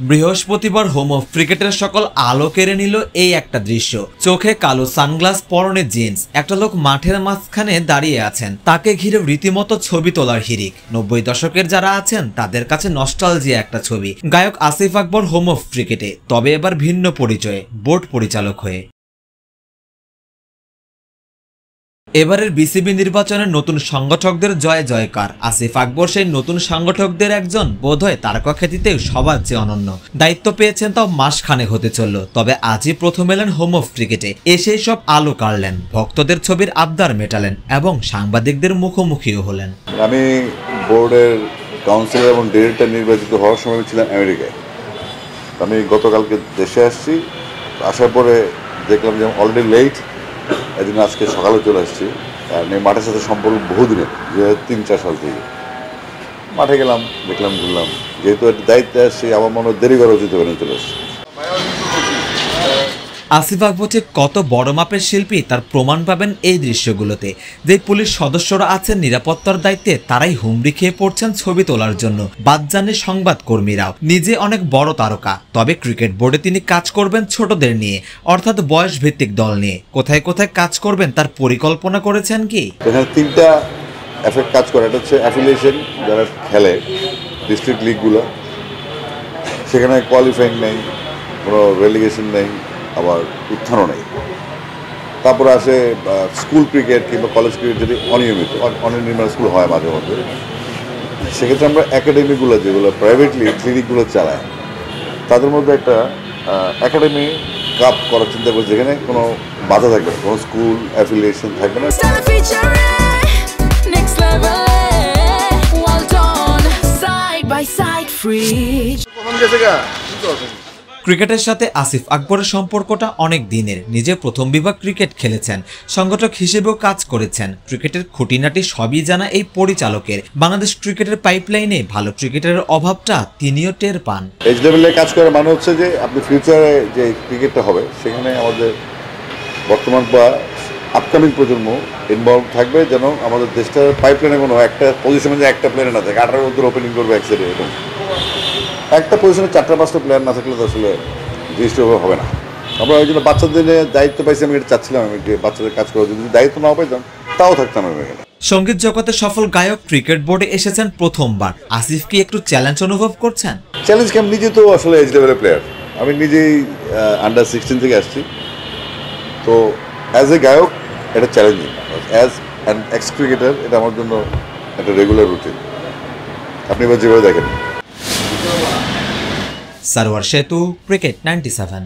বৃহস্পতিবার home of ক্রিকেটের সকল আলো কেড়ে নিল এই একটা দৃশ্য। চোখে কালো সানগ্লাস, পরনে জিন্স, একটা লোক মাঠের মাঝখানে দাঁড়িয়ে আছেন। তাকে ঘিরে রীতিমতো ছবি তোলার হিড়িক। 90 দশকের যারা আছেন তাদের কাছে নস্টালজিয়া একটা ছবি। গায়ক আসিফ আকবর হোম অফ ক্রিকেটে, তবে এবার ভিন্ন পরিচয়ে, বোর্ড পরিচালক হয়ে। এবারের বিসিবি নির্বাচনের নতুন সংগঠকদের জয় জয়কার। আসিফ আকবর সেই নতুন সংগঠকদের একজন, বোধহয় তারকা খ্যাতিতে সবার চেয়ে অনন্য। দায়িত্ব পেয়েছেন তাও মাসখানেক হতে চলল, তবে আজই প্রথম এলেন হোম অফ ক্রিকেটে। এসেই সব আলো কাড়লেন, ভক্তদের ছবির আবদার মেটালেন এবং সাংবাদিকদের মুখোমুখিও হলেন। আমি বোর্ডের কাউন্সিলর এবং ডিরেক্টর নির্বাচিত হওয়ার সময় ছিলাম আমেরিকায়। আমি গতকালকে দেশে আসছি, আসার পরে দেখলাম যে অলরেডি লেট, এদিন আজকে সকালে চলে আসছি। আর মাঠের সাথে সম্পর্ক বহুদিনের, 3-4 সাল থেকে মাঠে গেলাম, দেখলাম, ঘুরলাম। যেহেতু একটা দায়িত্বে আসছি, আমার মনে দেরি করা উচিত হবে না, চলে আসছি। আসিফ আকবর যে কত বড় মাপের শিল্পী তার প্রমাণ পাবেন এই দৃশ্যগুলোতে। যে পুলিশ সদস্যরা আছেন নিরাপত্তার দায়িত্বে, তারাই হুমড়ি খেয়ে পড়ছেন ছবি তোলার জন্য। বাদ যাননি সংবাদ কর্মীরাও। নিজে অনেক বড় তারকা, তবে ক্রিকেট বোর্ডে তিনি কাজ করবেন ছোটদের নিয়ে, অর্থাৎ বয়স ভিত্তিক দল নিয়ে। কোথায় কোথায় কাজ করবেন তার পরিকল্পনা করেছেন কি? এখানে 3টা এফেক্ট কাজ করে। এটা হচ্ছে অ্যাফিলিয়েশন, যারা খেলে ডিস্ট্রিক্ট লিগগুলো, সেখানে কোয়ালিফাইং নেই, কোনো রেলিগেশন নেই, আবার উত্থানও নেই। তারপরে আসে স্কুল ক্রিকেট কিংবা কলেজ ক্রিকেট, যদি অনিয়মিত স্কুল হয় মাঝে মধ্যে, সেক্ষেত্রে আমরা একাডেমিগুলো, যেগুলো প্রাইভেটলি ক্লিনিকগুলো চালায়, তাদের মধ্যে একটা একাডেমি কাপ করার চিন্তা করছে, যেখানে কোনো বাধা থাকবে না, কোনো স্কুল অ্যাফিলিয়েশন থাকবে না। ক্রিকেটের সাথে আসিফ আকবরের সম্পর্কটা অনেক দিনের। নিজে প্রথম বিভাগ ক্রিকেট খেলেছেন, সংগঠক হিসেবেও কাজ করেছেন। ক্রিকেটের খুঁটিনাটি সবই জানা এই পরিচালকের। বাংলাদেশ ক্রিকেটের পাইপলাইনে ভালো ক্রিকেটারের অভাবটা তিনিও টের পান। এজ লেভেলে কাজ করার মানে হচ্ছে যে আপনি ফিউচারে যে ক্রিকেটটা হবে, সেখানে আমাদের বর্তমান বা আপকামিং প্রজন্ম ইনভলভ থাকবে, যেন আমাদের দেশটার পাইপলাইনে কোনো একটা পজিশনে যে একটা প্লেয়ার না থাকে, 18 মধ্যে ওপেনিং করবে এক সাইডে, এবং একটা পজিশনে 4-5টা প্লেয়ার না থাকলে তো আসলে জিনিসটা হবে না। আমরা ওই জন্য বাচ্চাদের দায়িত্ব পাইছি, আমি এটা চাচ্ছিলাম, আমি যে বাচ্চাদের কাজ করার জন্য দায়িত্ব নাও পাইতাম, তাও থাকতাম আমি এখানে। সঙ্গীত জগতে সফল গায়ক ক্রিকেট বোর্ডে এসেছেন প্রথমবার। আসিফ কি একটু চ্যালেঞ্জ অনুভব করছেন? চ্যালেঞ্জ কি, আমি নিজে তো আসলে এজ লেভেলের প্লেয়ার, আমি নিজেই আন্ডার 16 থেকে আসছি, তো অ্যাজ এ গায়ক এটা challenging. As an x cricketer এটা আমার জন্য একটা রেগুলার রুটিন। আপনি এবার যেভাবে দেখেন। সারোয়ার সেতু, ক্রিকেট 97।